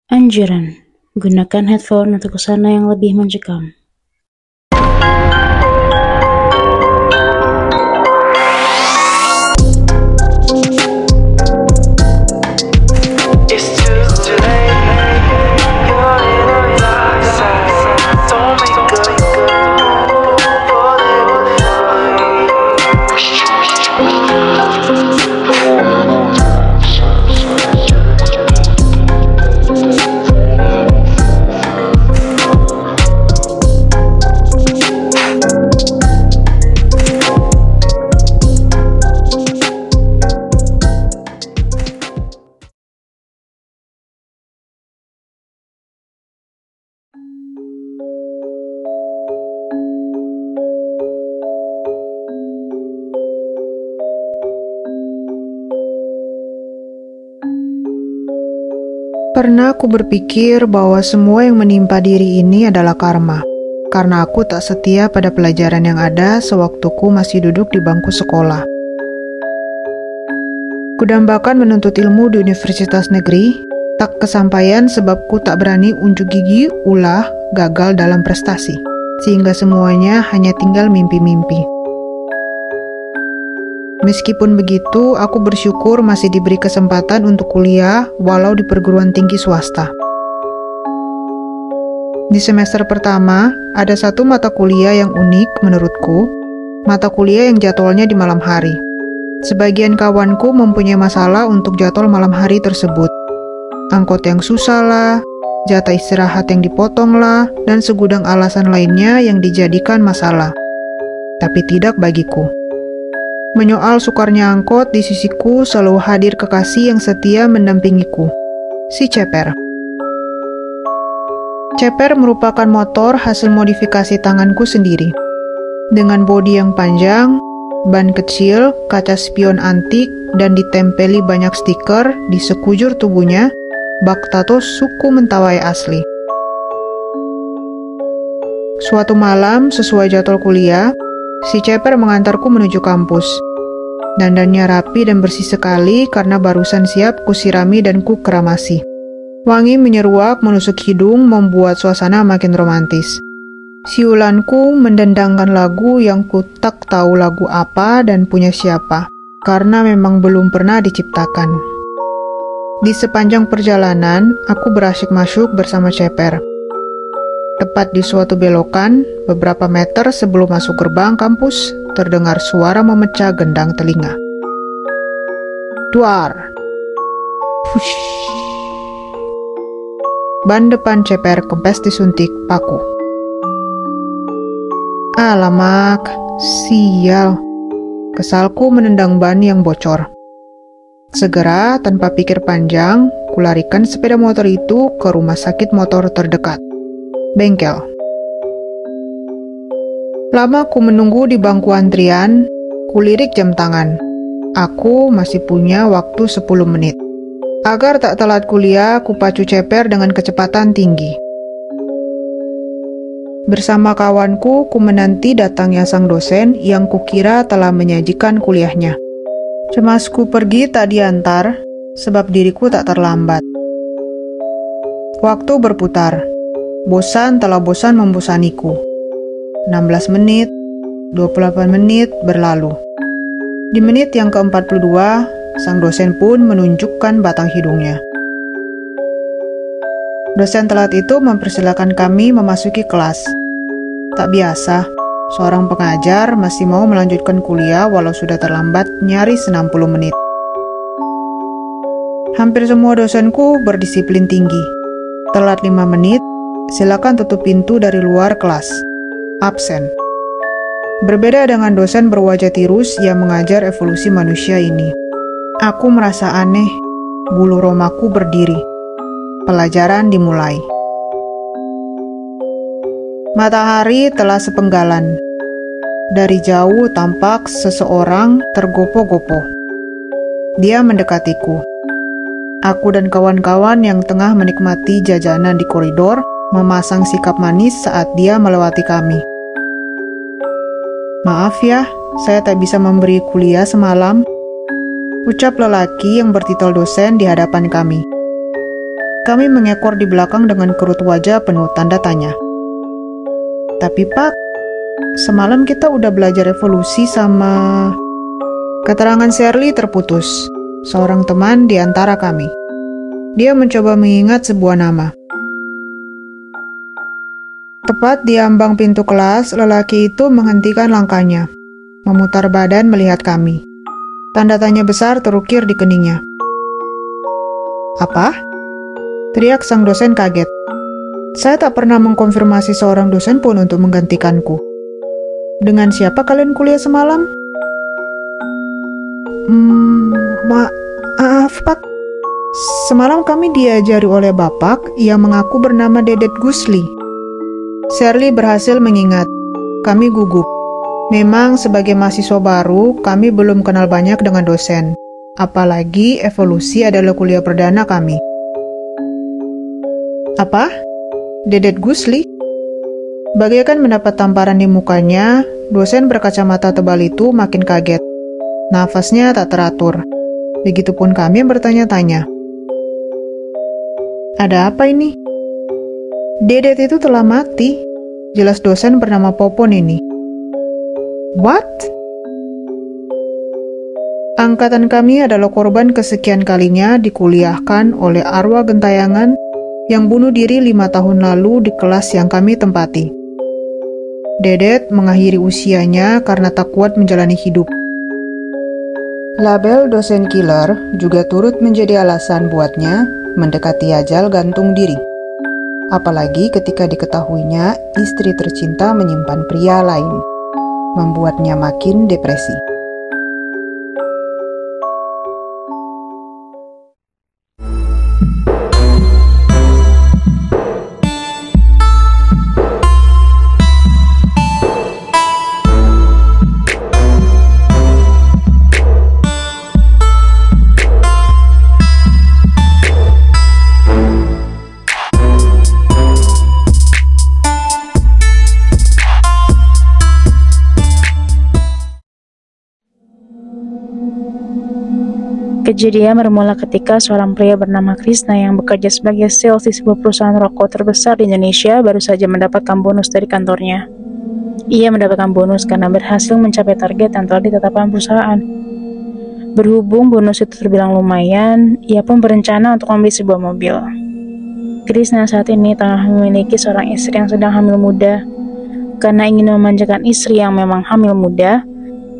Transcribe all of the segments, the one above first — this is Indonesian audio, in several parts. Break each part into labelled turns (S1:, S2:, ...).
S1: Anjuran: gunakan headphone untuk suasana yang lebih mencekam.
S2: Pernah aku berpikir bahwa semua yang menimpa diri ini adalah karma, karena aku tak setia pada pelajaran yang ada sewaktuku masih duduk di bangku sekolah. Kudambakan menuntut ilmu di universitas negeri, tak kesampaian sebabku tak berani unjuk gigi, ulah, gagal dalam prestasi, sehingga semuanya hanya tinggal mimpi-mimpi. Meskipun begitu, aku bersyukur masih diberi kesempatan untuk kuliah walau di perguruan tinggi swasta. Di semester pertama, ada satu mata kuliah yang unik menurutku, mata kuliah yang jadwalnya di malam hari. Sebagian kawanku mempunyai masalah untuk jadwal malam hari tersebut. Angkot yang susah lah, jatah istirahat yang dipotong lah, dan segudang alasan lainnya yang dijadikan masalah. Tapi tidak bagiku. Menyoal sukarnya angkot, di sisiku selalu hadir kekasih yang setia mendampingiku, si Ceper. Ceper merupakan motor hasil modifikasi tanganku sendiri. Dengan bodi yang panjang, ban kecil, kaca spion antik, dan ditempeli banyak stiker di sekujur tubuhnya, bak tato suku Mentawai asli. Suatu malam, sesuai jadwal kuliah, si Ceper mengantarku menuju kampus. Dandannya rapi dan bersih sekali karena barusan siap kusirami dan kukeramasi. Wangi menyeruak menusuk hidung membuat suasana makin romantis. Siulanku mendendangkan lagu yang ku tak tahu lagu apa dan punya siapa, karena memang belum pernah diciptakan. Di sepanjang perjalanan, aku berasyik masuk bersama Ceper. Tepat di suatu belokan, beberapa meter sebelum masuk gerbang kampus, terdengar suara memecah gendang telinga. Duar! Hush! Ban depan Ceper kempes disuntik paku. Alamak, sial. Kesalku menendang ban yang bocor. Segera, tanpa pikir panjang, kularikan sepeda motor itu ke rumah sakit motor terdekat. Bengkel. Lama ku menunggu di bangku antrian, kulirik jam tangan. Aku masih punya waktu 10 menit. Agar tak telat kuliah, kupacu Ceper dengan kecepatan tinggi. Bersama kawanku, ku menanti datangnya sang dosen yang kukira telah menyajikan kuliahnya. Cemasku pergi tak diantar, sebab diriku tak terlambat. Waktu berputar. Bosan telah bosan membosaniku. 16 menit, 28 menit berlalu. Di menit yang ke-42, sang dosen pun menunjukkan batang hidungnya. Dosen telat itu mempersilakan kami memasuki kelas. Tak biasa, seorang pengajar masih mau melanjutkan kuliah walau sudah terlambat nyaris 60 menit. Hampir semua dosenku berdisiplin tinggi. Telat 5 menit, silakan tutup pintu dari luar kelas. Absen. Berbeda dengan dosen berwajah tirus yang mengajar evolusi manusia ini. Aku merasa aneh, bulu romaku berdiri. Pelajaran dimulai. Matahari telah sepenggalan. Dari jauh tampak seseorang tergopoh-gopoh. Dia mendekatiku. Aku dan kawan-kawan yang tengah menikmati jajanan di koridor memasang sikap manis saat dia melewati kami. Maaf ya, saya tak bisa memberi kuliah semalam, ucap lelaki yang bertitel dosen di hadapan kami. Kami mengekor di belakang dengan kerut wajah penuh tanda tanya. Tapi Pak, semalam kita udah belajar evolusi sama... Keterangan Shirley terputus, seorang teman di antara kami. Dia mencoba mengingat sebuah nama. Tepat di ambang pintu kelas, lelaki itu menghentikan langkahnya, memutar badan melihat kami. Tanda tanya besar terukir di keningnya. "Apa?" teriak sang dosen kaget. Saya tak pernah mengkonfirmasi seorang dosen pun untuk menggantikanku. "Dengan siapa kalian kuliah semalam?" Maaf Pak, semalam kami diajari oleh Bapak yang mengaku bernama Dedet Gusli. Shirley berhasil mengingat. Kami gugup. Memang sebagai mahasiswa baru, kami belum kenal banyak dengan dosen. Apalagi evolusi adalah kuliah perdana kami. "Apa? Dedet Gusli?" Bagaikan mendapat tamparan di mukanya, dosen berkacamata tebal itu makin kaget. Nafasnya tak teratur. Begitupun kami yang bertanya-tanya. "Ada apa ini?" "Dedet itu telah mati. Jelas dosen bernama Popon ini." "What?" Angkatan kami adalah korban kesekian kalinya dikuliahkan oleh arwah gentayangan yang bunuh diri 5 tahun lalu di kelas yang kami tempati. Dedet mengakhiri usianya karena tak kuat menjalani hidup. Label dosen killer juga turut menjadi alasan buatnya mendekati ajal gantung diri. Apalagi ketika diketahuinya istri tercinta menyimpan pria lain, membuatnya makin depresi.
S1: Kejadian bermula ketika seorang pria bernama Krishna yang bekerja sebagai sales di sebuah perusahaan rokok terbesar di Indonesia baru saja mendapatkan bonus dari kantornya. Ia mendapatkan bonus karena berhasil mencapai target yang telah ditetapkan perusahaan. Berhubung bonus itu terbilang lumayan, ia pun berencana untuk membeli sebuah mobil. Krishna saat ini tengah memiliki seorang istri yang sedang hamil muda. Karena ingin memanjakan istri yang memang hamil muda,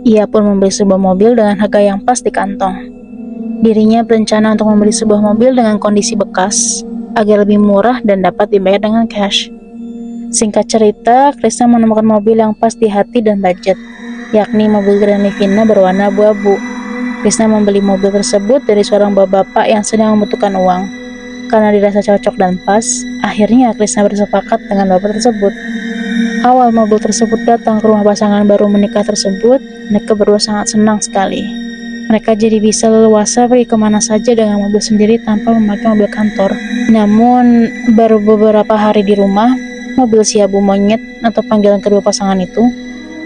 S1: ia pun membeli sebuah mobil dengan harga yang pas di kantong. Dirinya berencana untuk membeli sebuah mobil dengan kondisi bekas, agar lebih murah dan dapat dibayar dengan cash. Singkat cerita, Krishna menemukan mobil yang pas di hati dan budget, yakni mobil Grand Livina berwarna abu-abu. Krishna membeli mobil tersebut dari seorang bapak-bapak yang sedang membutuhkan uang. Karena dirasa cocok dan pas, akhirnya Krishna bersepakat dengan bapak tersebut. Awal mobil tersebut datang ke rumah pasangan baru menikah tersebut, mereka berdua sangat senang sekali. Mereka jadi bisa leluasa pergi kemana saja dengan mobil sendiri tanpa memakai mobil kantor. Namun, baru beberapa hari di rumah, mobil si Abu Monyet atau panggilan kedua pasangan itu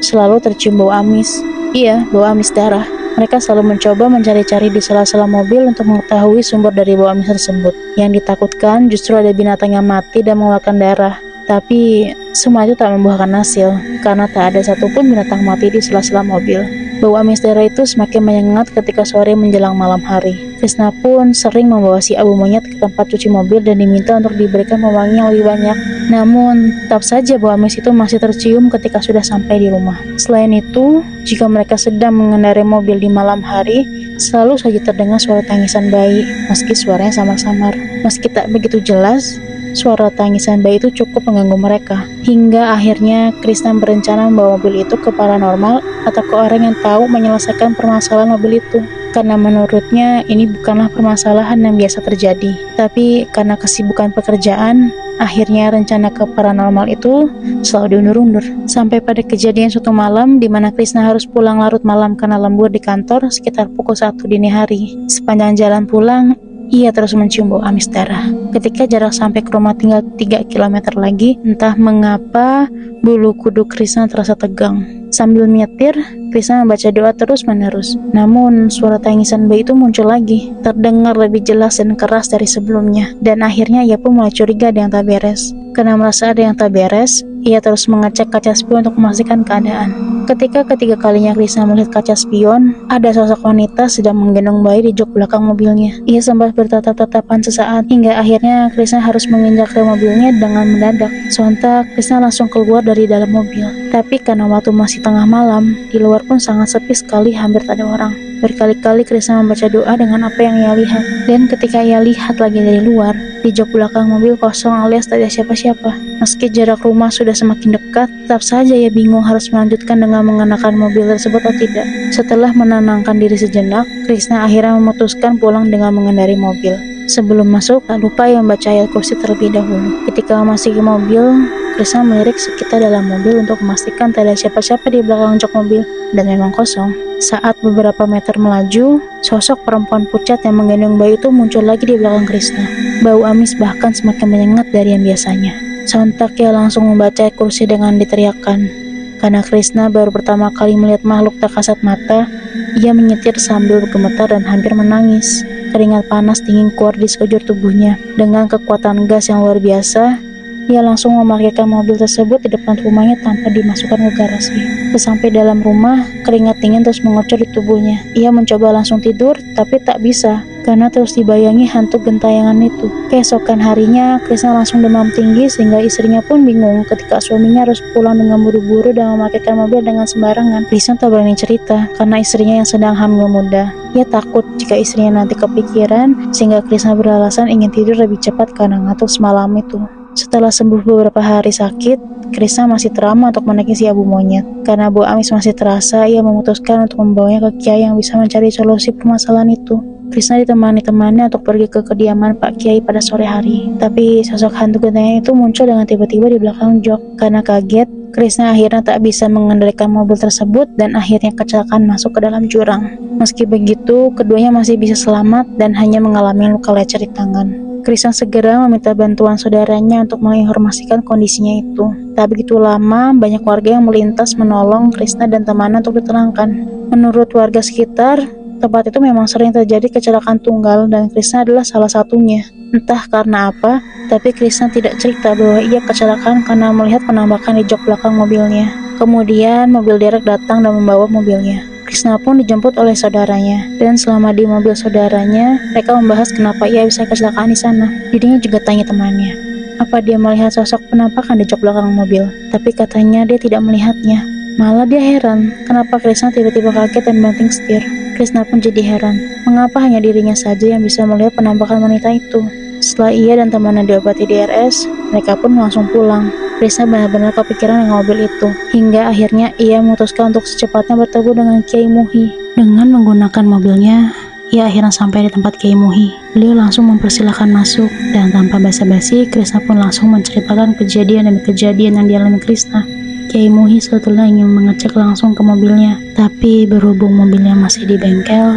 S1: selalu tercium bau amis. Iya, bau amis darah. Mereka selalu mencoba mencari-cari di sela-sela mobil untuk mengetahui sumber dari bau amis tersebut. Yang ditakutkan justru ada binatang yang mati dan mengeluarkan darah. Tapi, semua itu tak membuahkan hasil, karena tak ada satupun binatang mati di sela-sela mobil. Bau amis darah itu semakin menyengat ketika sore menjelang malam hari. Krishna pun sering membawa si Abu Monyet ke tempat cuci mobil dan diminta untuk diberikan pewangi yang lebih banyak. Namun, tetap saja bau amis itu masih tercium ketika sudah sampai di rumah. Selain itu, jika mereka sedang mengendarai mobil di malam hari, selalu saja terdengar suara tangisan bayi, meski suaranya samar-samar. Meski tak begitu jelas, suara tangisan bayi itu cukup mengganggu mereka. Hingga akhirnya Krishna berencana membawa mobil itu ke paranormal atau ke orang yang tahu menyelesaikan permasalahan mobil itu. Karena menurutnya ini bukanlah permasalahan yang biasa terjadi. Tapi karena kesibukan pekerjaan, akhirnya rencana ke paranormal itu selalu diundur-undur. Sampai pada kejadian suatu malam di mana Krishna harus pulang larut malam karena lembur di kantor sekitar pukul 1 dini hari. Sepanjang jalan pulang, ia terus mencium bau amis darah. Ketika jarak sampai ke rumah tinggal 3 km lagi, entah mengapa bulu kuduk Krishna terasa tegang. Sambil menyetir, Krishna membaca doa terus-menerus. Namun, suara tangisan bayi itu muncul lagi, terdengar lebih jelas dan keras dari sebelumnya. Dan akhirnya ia pun mulai curiga ada yang tak beres. Karena merasa ada yang tak beres, ia terus mengecek kaca spion untuk memastikan keadaan. Ketika ketiga kalinya Krishna melihat kaca spion, ada sosok wanita sedang menggendong bayi di jok belakang mobilnya. Ia sempat bertatap-tatapan sesaat, hingga akhirnya Krishna harus menginjak rem mobilnya dengan mendadak. Sontak, Krishna langsung keluar dari dalam mobil. Tapi karena waktu masih tengah malam, di luar pun sangat sepi sekali, hampir tak ada orang. Berkali-kali Krishna membaca doa dengan apa yang ia lihat. Dan ketika ia lihat lagi dari luar, di jok belakang mobil kosong alias tak ada siapa-siapa. Meski jarak rumah sudah semakin dekat, tetap saja ia bingung harus melanjutkan dengan mengenakan mobil tersebut atau tidak. Setelah menenangkan diri sejenak, Krishna akhirnya memutuskan pulang dengan mengendarai mobil. Sebelum masuk, tak lupa ia membaca ayat kursi terlebih dahulu. Ketika memasuki mobil, Krishna melirik sekitar dalam mobil untuk memastikan tak ada siapa-siapa di belakang jok mobil, dan memang kosong. Saat beberapa meter melaju, sosok perempuan pucat yang menggendong bayi itu muncul lagi di belakang Krishna. Bau amis bahkan semakin menyengat dari yang biasanya. Sontak ia langsung membaca ayat kursi dengan diteriakkan. Karena Krishna baru pertama kali melihat makhluk tak kasat mata, ia menyetir sambil bergemetar dan hampir menangis. Keringat panas dingin keluar di sekujur tubuhnya. Dengan kekuatan gas yang luar biasa, ia langsung memarkirkan mobil tersebut di depan rumahnya tanpa dimasukkan ke garasi. Sesampai dalam rumah, keringat dingin terus mengucur di tubuhnya. Ia mencoba langsung tidur, tapi tak bisa, karena terus dibayangi hantu gentayangan itu. Keesokan harinya, Krishna langsung demam tinggi sehingga istrinya pun bingung ketika suaminya harus pulang dengan buru-buru dan memarkirkan mobil dengan sembarangan. Krishna tak berani cerita, karena istrinya yang sedang hamil muda. Ia takut jika istrinya nanti kepikiran, sehingga Krishna beralasan ingin tidur lebih cepat karena ngantuk semalam itu. Setelah sembuh beberapa hari sakit, Krishna masih trauma untuk menaiki si abu monyet. Karena bau amis masih terasa, ia memutuskan untuk membawanya ke Kiai yang bisa mencari solusi permasalahan itu. Krishna ditemani temannya untuk pergi ke kediaman Pak Kiai pada sore hari. Tapi sosok hantu gentayangan itu muncul dengan tiba-tiba di belakang jok. Karena kaget, Krishna akhirnya tak bisa mengendalikan mobil tersebut dan akhirnya kecelakaan masuk ke dalam jurang. Meski begitu, keduanya masih bisa selamat dan hanya mengalami luka lecet di tangan. Krishna segera meminta bantuan saudaranya untuk menginformasikan kondisinya itu. Tak begitu lama, banyak warga yang melintas menolong Krishna dan temannya untuk ditenangkan. Menurut warga sekitar, tempat itu memang sering terjadi kecelakaan tunggal dan Krishna adalah salah satunya. Entah karena apa, tapi Krishna tidak cerita bahwa ia kecelakaan karena melihat penampakan di jok belakang mobilnya. Kemudian mobil derek datang dan membawa mobilnya. Krishna pun dijemput oleh saudaranya, dan selama di mobil saudaranya, mereka membahas kenapa ia bisa kecelakaan di sana. Dirinya juga tanya temannya, apa dia melihat sosok penampakan di jok belakang mobil, tapi katanya dia tidak melihatnya. Malah dia heran, kenapa Krishna tiba-tiba kaget dan banting setir. Krishna pun jadi heran, mengapa hanya dirinya saja yang bisa melihat penampakan wanita itu. Setelah ia dan temannya diobati di RS, mereka pun langsung pulang. Krishna benar-benar kepikiran dengan mobil itu, hingga akhirnya ia memutuskan untuk secepatnya bertemu dengan Kiai Muhi. Dengan menggunakan mobilnya, ia akhirnya sampai di tempat Kiai Muhi. Beliau langsung mempersilahkan masuk, dan tanpa basa-basi, Krishna pun langsung menceritakan kejadian demi kejadian yang dialami Krishna. Kiai Muhi sebetulnya ingin mengecek langsung ke mobilnya, tapi berhubung mobilnya masih di bengkel,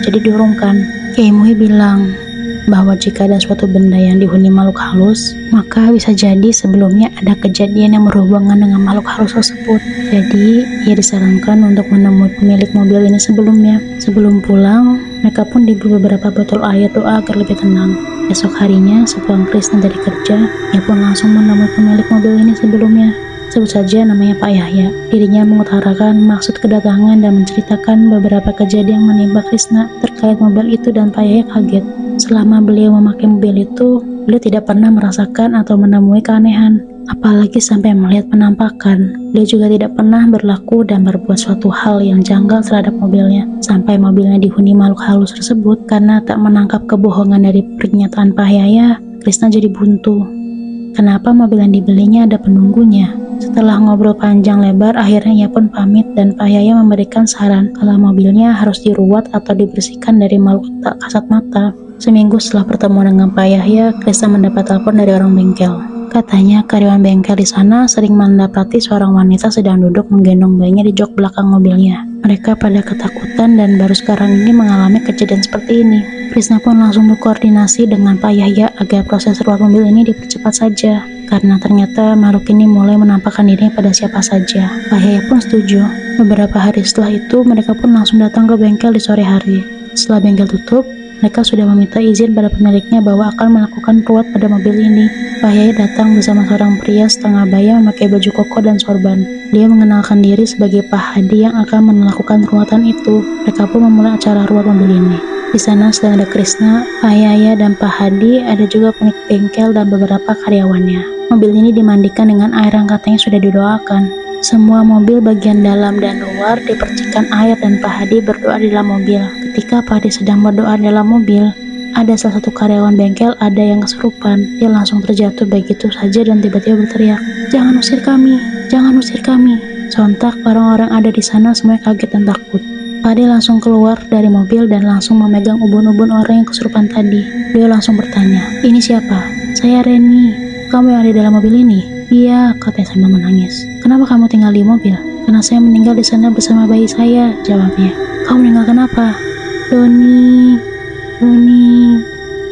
S1: jadi diurungkan. Kiai Muhi bilang bahwa jika ada suatu benda yang dihuni makhluk halus, maka bisa jadi sebelumnya ada kejadian yang berhubungan dengan makhluk halus tersebut. Jadi, ia disarankan untuk menemui pemilik mobil ini sebelumnya. Sebelum pulang, mereka pun diberi beberapa botol air doa agar lebih tenang. Esok harinya, sepulang Krishna dari kerja, ia pun langsung menemui pemilik mobil ini sebelumnya. Sebut saja namanya Pak Yahya. Dirinya mengutarakan maksud kedatangan dan menceritakan beberapa kejadian yang menimpa Krishna terkait mobil itu, dan Pak Yahya kaget. Selama beliau memakai mobil itu, beliau tidak pernah merasakan atau menemui keanehan, apalagi sampai melihat penampakan. Beliau juga tidak pernah berlaku dan berbuat suatu hal yang janggal terhadap mobilnya, sampai mobilnya dihuni makhluk halus tersebut. Karena tak menangkap kebohongan dari pernyataan Pak Yahya, Krishna jadi buntu. Kenapa mobil yang dibelinya ada penunggunya? Setelah ngobrol panjang lebar, akhirnya ia pun pamit dan Pak Yahya memberikan saran kalau mobilnya harus diruat atau dibersihkan dari makhluk tak kasat mata. Seminggu setelah pertemuan dengan Pak Yahya, Krishna mendapat telepon dari orang bengkel. Katanya karyawan bengkel di sana sering mendapati seorang wanita sedang duduk menggendong bayinya di jok belakang mobilnya. Mereka pada ketakutan dan baru sekarang ini mengalami kejadian seperti ini. Krishna pun langsung berkoordinasi dengan Pak Yahya agar proses ruat mobil ini dipercepat saja. karena ternyata makhluk ini mulai menampakkan dirinya pada siapa saja. Pak Yahya pun setuju. Beberapa hari setelah itu, mereka pun langsung datang ke bengkel di sore hari. Setelah bengkel tutup, mereka sudah meminta izin pada pemiliknya bahwa akan melakukan ruat pada mobil ini. Pak Yahya datang bersama seorang pria setengah baya memakai baju koko dan sorban. Dia mengenalkan diri sebagai Pak Hadi yang akan melakukan ruatan itu. Mereka pun memulai acara ruat mobil ini. Di sana selain ada Krishna, Pak Yahya dan Pak Hadi, ada juga pemilik bengkel dan beberapa karyawannya. Mobil ini dimandikan dengan air yang katanya sudah didoakan. Semua mobil bagian dalam dan luar dipercikan air dan Pak Hadi berdoa di dalam mobil. Ketika Pak Hadi sedang berdoa di dalam mobil, ada salah satu karyawan bengkel ada yang kesurupan. Dia langsung terjatuh begitu saja dan tiba-tiba berteriak, "Jangan usir kami, jangan usir kami." Sontak orang-orang ada di sana semuanya kaget dan takut. Pak Hadi langsung keluar dari mobil dan langsung memegang ubun-ubun orang yang kesurupan tadi. Dia langsung bertanya, "Ini siapa?" "Saya Reni." "Kamu yang ada di dalam mobil ini?" "Iya," katanya sambil menangis. "Kenapa kamu tinggal di mobil?" "Karena saya meninggal di sana bersama bayi saya," jawabnya. "Kamu meninggal kenapa?" "Doni, Doni,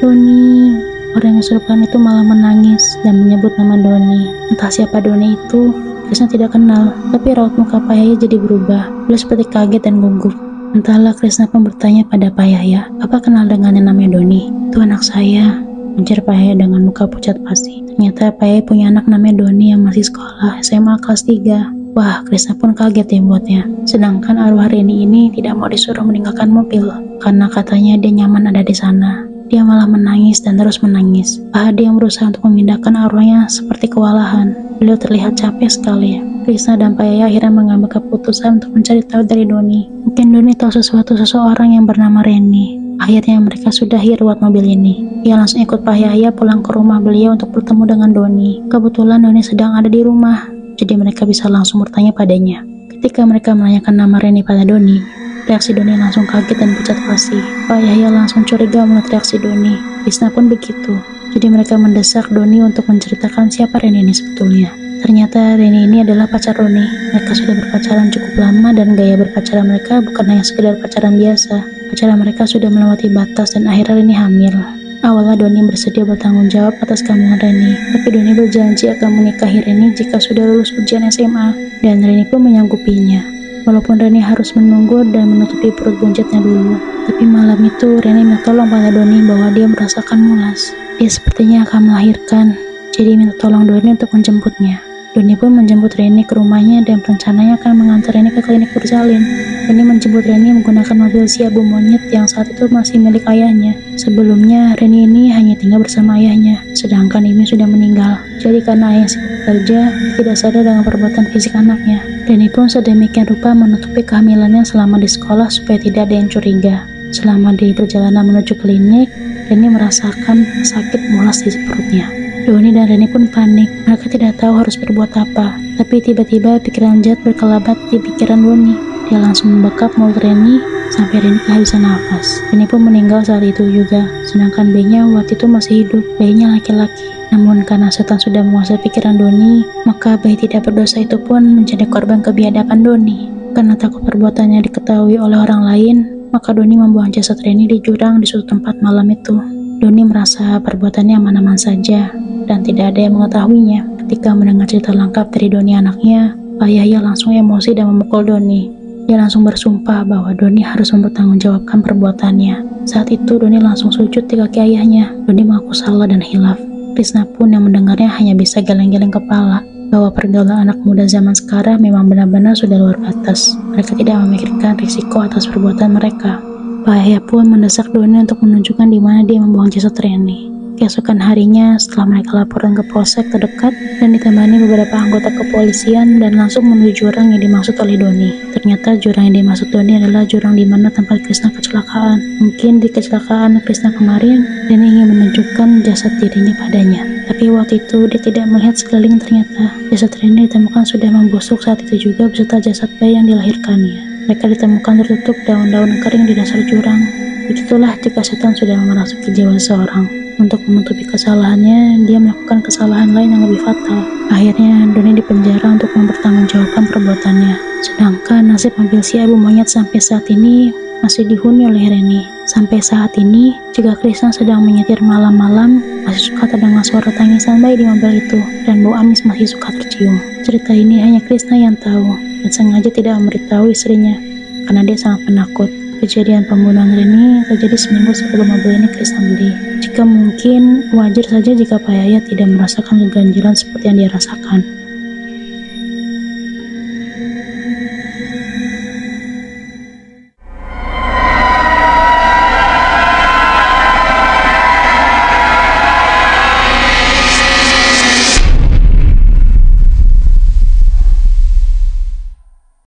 S1: Doni." Orang yang kesurupan itu malah menangis dan menyebut nama Doni. Entah siapa Doni itu, Krishna tidak kenal, tapi raut muka Pak Yahya jadi berubah. Beliau seperti kaget dan gugup. Entahlah, Krishna pun bertanya pada Pak Yahya, "Apa kenal dengan yang namanya Doni?" "Itu anak saya," ujar Pak Yahya dengan muka pucat pasi. Ternyata Pak Yahya punya anak namanya Doni yang masih sekolah SMA kelas 3. Wah, Krishna pun kaget ya buatnya. Sedangkan arwah Reni ini tidak mau disuruh meninggalkan mobil, karena katanya dia nyaman ada di sana. Dia malah menangis dan terus menangis. Pak Hadi yang berusaha untuk memindahkan arwahnya seperti kewalahan. Beliau terlihat capek sekali. Krishna dan Pak Yahya akhirnya mengambil keputusan untuk mencari tahu dari Doni. Mungkin Doni tahu seseorang yang bernama Reni. Akhirnya mereka sudahi ruat mobil ini. Dia langsung ikut Pak Yahya pulang ke rumah beliau untuk bertemu dengan Doni. Kebetulan Doni sedang ada di rumah, jadi mereka bisa langsung bertanya padanya. Ketika mereka menanyakan nama Reni pada Doni, reaksi Doni langsung kaget dan pucat pasi. Pak Yahya langsung curiga melihat reaksi Doni. Krishna pun begitu. Jadi mereka mendesak Doni untuk menceritakan siapa Reni ini sebetulnya. Ternyata Reni ini adalah pacar Doni. Mereka sudah berpacaran cukup lama dan gaya berpacaran mereka bukan hanya sekedar pacaran biasa. Pacaran mereka sudah melewati batas dan akhirnya Reni hamil. Awalnya Doni bersedia bertanggung jawab atas kehamilan Reni, tapi Doni berjanji akan menikahi Reni jika sudah lulus ujian SMA, dan Reni pun menyanggupinya. Walaupun Reni harus menunggu dan menutupi perut buncitnya dulu. Tapi malam itu Reni minta tolong pada Doni bahwa dia merasakan mulas. Dia sepertinya akan melahirkan, jadi minta tolong Doni untuk menjemputnya. Doni pun menjemput Reni ke rumahnya dan rencananya akan mengantar Reni ke klinik bersalin. Doni menjemput Reni menggunakan mobil si Abu Monyet yang saat itu masih milik ayahnya. Sebelumnya Reni ini hanya tinggal bersama ayahnya, sedangkan ibunya sudah meninggal. Jadi karena ayah sibuk bekerja, tidak sadar dengan perbuatan fisik anaknya. Reni pun sedemikian rupa menutupi kehamilannya selama di sekolah supaya tidak ada yang curiga. Selama di perjalanan menuju klinik, Reni merasakan sakit mulas di perutnya. Doni dan Reni pun panik. Mereka tidak tahu harus berbuat apa. Tapi tiba-tiba pikiran jahat berkelabat di pikiran Doni. Dia langsung membekap mulut Reni sampai Reni kehabisan nafas. Reni pun meninggal saat itu juga. Sedangkan bayinya waktu itu masih hidup. Bayinya laki-laki. Namun karena setan sudah menguasai pikiran Doni, maka bayi tidak berdosa itu pun menjadi korban kebiadaban Doni. Karena takut perbuatannya diketahui oleh orang lain, maka Doni membuang jasad Reni di jurang di suatu tempat malam itu. Doni merasa perbuatannya aman-aman saja dan tidak ada yang mengetahuinya. Ketika mendengar cerita lengkap dari Doni anaknya, Pak Yahya langsung emosi dan memukul Doni. Dia langsung bersumpah bahwa Doni harus mempertanggungjawabkan perbuatannya. Saat itu Doni langsung sujud di kaki ayahnya. Doni mengaku salah dan hilaf. Krishna pun yang mendengarnya hanya bisa geleng-geleng kepala bahwa pergaulan anak muda zaman sekarang memang benar-benar sudah luar batas. Mereka tidak memikirkan risiko atas perbuatan mereka. Pak Yahya pun mendesak Doni untuk menunjukkan di mana dia membuang jasad Reni. Keesokan harinya, setelah mereka laporan ke polsek terdekat dan ditemani beberapa anggota kepolisian dan langsung menuju jurang yang dimaksud oleh Doni. Ternyata jurang yang dimaksud Doni adalah jurang di mana tempat Krishna kecelakaan. Mungkin di kecelakaan Krishna kemarin, Doni ingin menunjukkan jasad dirinya padanya. Tapi waktu itu dia tidak melihat sekeliling. Ternyata jasad Reni ditemukan sudah membusuk saat itu juga beserta jasad bayi yang dilahirkannya. Mereka ditemukan tertutup daun-daun kering di dasar jurang. Begitulah jika setan sudah merasuki jiwa seseorang. Untuk menutupi kesalahannya, dia melakukan kesalahan lain yang lebih fatal. Akhirnya, Doni dipenjara untuk mempertanggungjawabkan perbuatannya. Sedangkan nasib mobil si Abu Monyet sampai saat ini masih dihuni oleh Reni. Sampai saat ini, jika Krisna sedang menyetir malam-malam, masih suka terdengar suara tangisan bayi di mobil itu, dan bau amis masih suka tercium. Cerita ini hanya Krisna yang tahu, dan sengaja tidak memberitahu istrinya, karena dia sangat penakut. Kejadian pembunuhan Reni terjadi seminggu sebelum mobil ini Krisna beli. Jika mungkin, wajar saja jika Pak Yaya tidak merasakan keganjilan seperti yang dia rasakan.